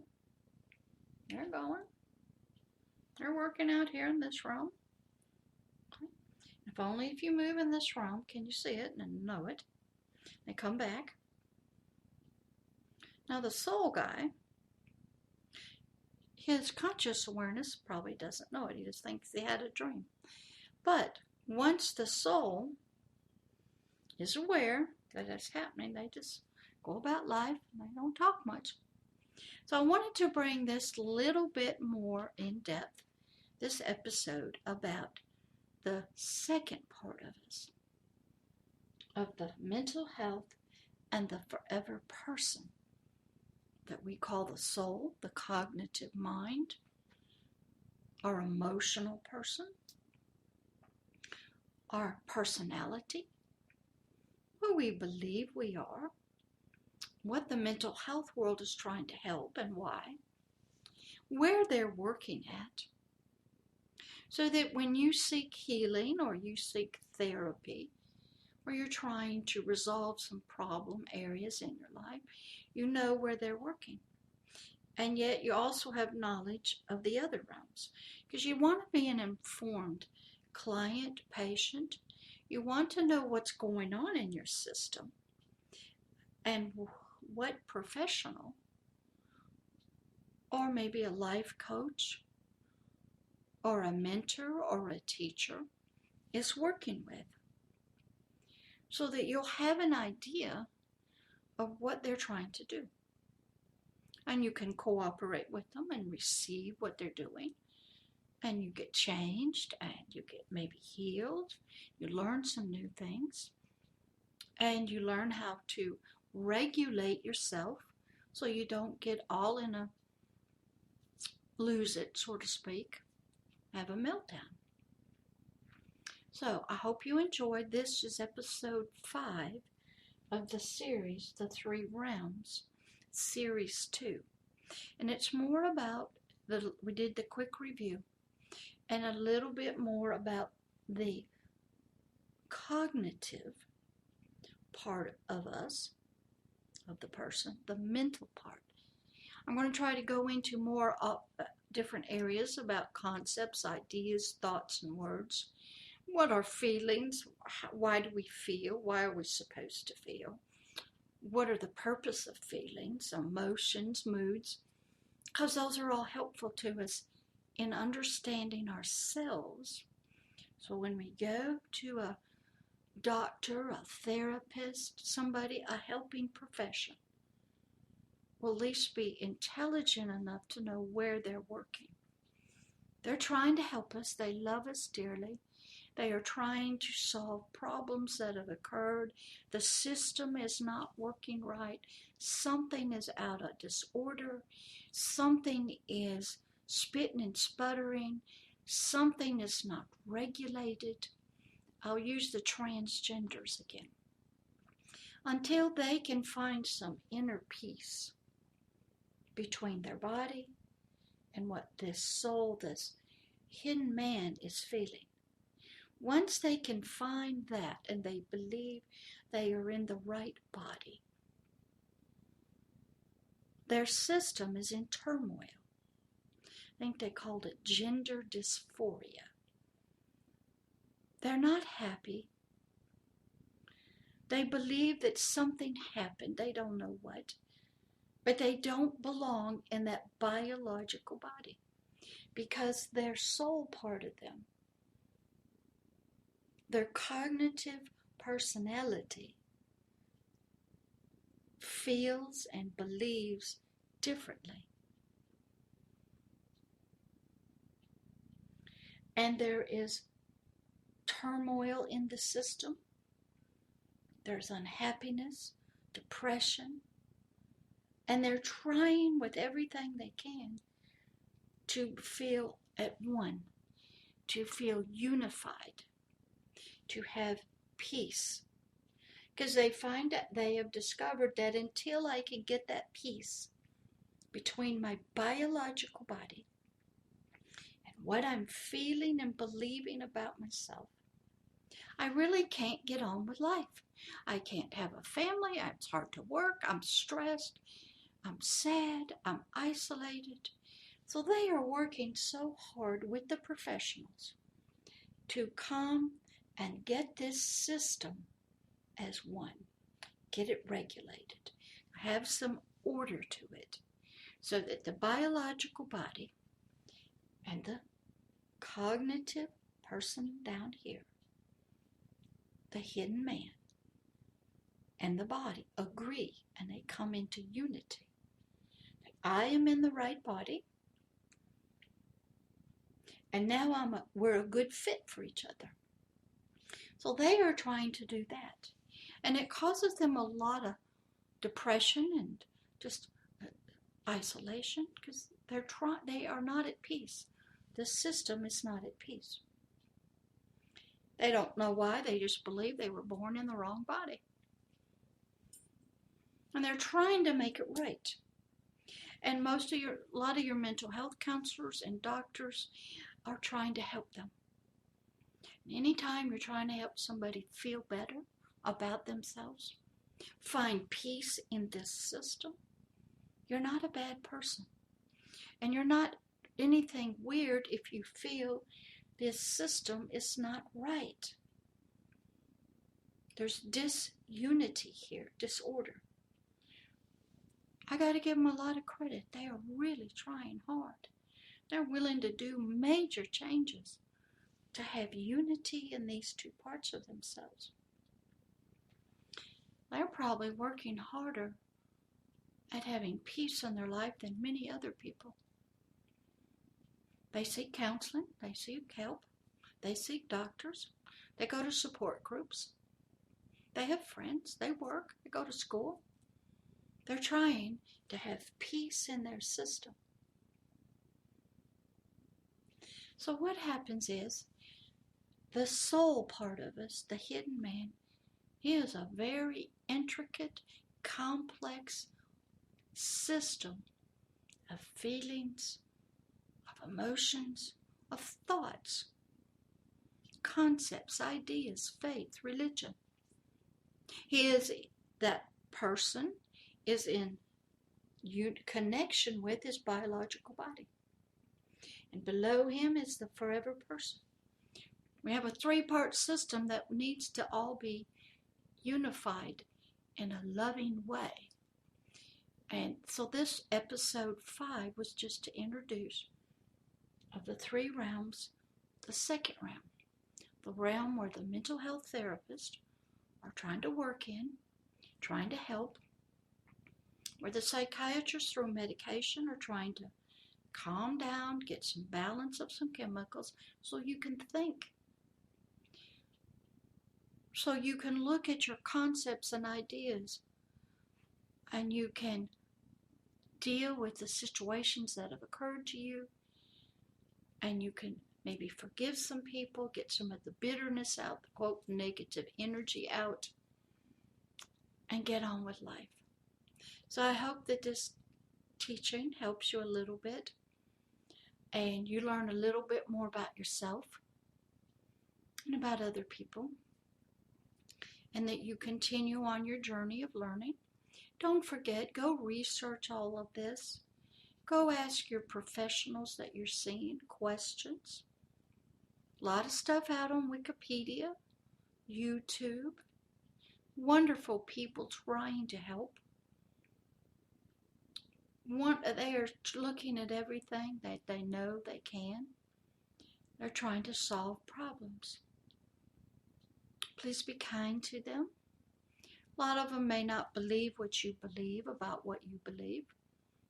Speaker 1: They're going. They're working out here in this room. If only if you move in this room can you see it and know it. They come back. Now the soul guy, his conscious awareness probably doesn't know it. He just thinks he had a dream. But once the soul is aware that it's happening, they just go about life and they don't talk much. So I wanted to bring this little bit more in depth, this episode, about the second part of us, of the mental health and the forever person that we call the soul, the cognitive mind, our emotional person, our personality, who we believe we are, what the mental health world is trying to help and why, where they're working at, so that when you seek healing or you seek therapy, or you're trying to resolve some problem areas in your life, you know where they're working. And yet you also have knowledge of the other realms, because you want to be an informed client, patient. You want to know what's going on in your system and what professional, or maybe a life coach or a mentor or a teacher is working with, so that you'll have an idea of what they're trying to do. And you can cooperate with them and receive what they're doing. And you get changed and you get maybe healed. You learn some new things. And you learn how to regulate yourself so you don't get all in a lose it, so to speak, have a meltdown. So I hope you enjoyed. This is episode 5 of the series, The Three Realms, series 2. And it's more about, we did the quick review, and a little bit more about the cognitive part of us, of the person, the mental part. I'm going to try to go into more different areas about concepts, ideas, thoughts, and words. What are feelings? Why do we feel? Why are we supposed to feel? What are the purpose of feelings, emotions, moods? Because those are all helpful to us in understanding ourselves. So when we go to a doctor, a therapist, somebody, a helping profession, we'll at least be intelligent enough to know where they're working. They're trying to help us. They love us dearly. They are trying to solve problems that have occurred. The system is not working right. Something is out of disorder. Something is spitting and sputtering. Something is not regulated. I'll use the transgenders again. Until they can find some inner peace between their body and what this soul, this hidden man is feeling. Once they can find that and they believe they are in the right body, their system is in turmoil. I think they called it gender dysphoria. They're not happy. They believe that something happened. They don't know what. But they don't belong in that biological body because their soul part of them, their cognitive personality, feels and believes differently. And there is turmoil in the system. There's unhappiness, depression, and they're trying with everything they can to feel at one, to feel unified, to have peace. Because they find that they have discovered that until I can get that peace between my biological body what I'm feeling and believing about myself, I really can't get on with life. I can't have a family. It's hard to work. I'm stressed. I'm sad. I'm isolated. So they are working so hard with the professionals to come and get this system as one, get it regulated, have some order to it, so that the biological body and the cognitive person down here, the hidden man, and the body agree, and they come into unity. I am in the right body, and now we're a good fit for each other. So they are trying to do that, and it causes them a lot of depression and just isolation, because they are not at peace. The system is not at peace. They don't know why. They just believe they were born in the wrong body. And they're trying to make it right. And a lot of your mental health counselors and doctors are trying to help them. Anytime you're trying to help somebody feel better about themselves, find peace in this system, you're not a bad person. And you're not anything weird if you feel this system is not right. There's disunity here, disorder. I got to give them a lot of credit. They are really trying hard. They're willing to do major changes to have unity in these two parts of themselves. They're probably working harder at having peace in their life than many other people. They seek counseling, they seek help, they seek doctors, they go to support groups, they have friends, they work, they go to school. They're trying to have peace in their system. So what happens is, the soul part of us, the hidden man, he is a very intricate, complex system of feelings, of emotions, of thoughts, concepts, ideas, faith, religion. That person is in connection with his biological body. And below him is the forever person. We have a three-part system that needs to all be unified in a loving way. And so this episode 5 was just to introduce, of the 3 realms, the second realm. The realm where the mental health therapists are trying to work in, trying to help. Where the psychiatrists through medication are trying to calm down, get some balance of some chemicals so you can think. So you can look at your concepts and ideas, and you can deal with the situations that have occurred to you, and you can maybe forgive some people, get some of the bitterness out, the quote, negative energy out, and get on with life. So I hope that this teaching helps you a little bit, and you learn a little bit more about yourself and about other people, and that you continue on your journey of learning. Don't forget, go research all of this. Go ask your professionals that you're seeing questions. A lot of stuff out on Wikipedia, YouTube. Wonderful people trying to help. They are looking at everything that they know they can. They're trying to solve problems. Please be kind to them. A lot of them may not believe what you believe about what you believe.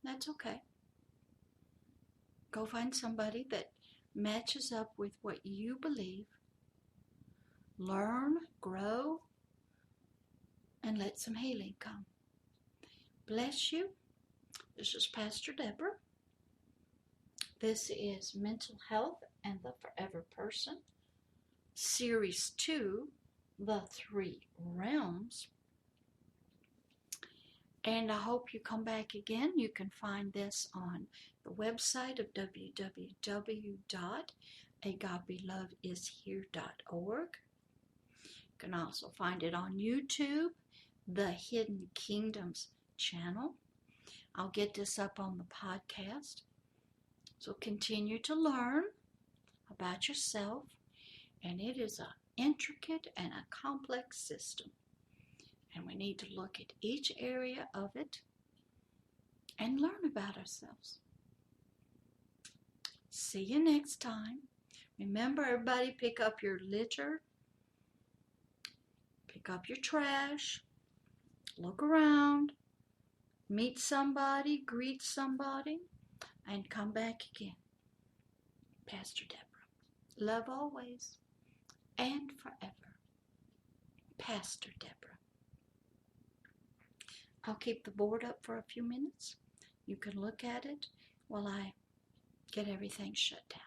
Speaker 1: That's okay. Go find somebody that matches up with what you believe. Learn, grow, and let some healing come. Bless you. This is Pastor Deborah. This is Mental Health and the Forever Person, Series 2, The 3 Realms. And I hope you come back again. You can find this on the website of www.agapeloveishere.org. You can also find it on YouTube, the Hidden Kingdoms channel. I'll get this up on the podcast. So continue to learn about yourself, and it is an intricate and a complex system. And we need to look at each area of it and learn about ourselves. See you next time. Remember, everybody, pick up your litter, pick up your trash, look around, meet somebody, greet somebody, and come back again. Pastor Deborah. Love always and forever. Pastor Deborah. I'll keep the board up for a few minutes. You can look at it while I get everything shut down.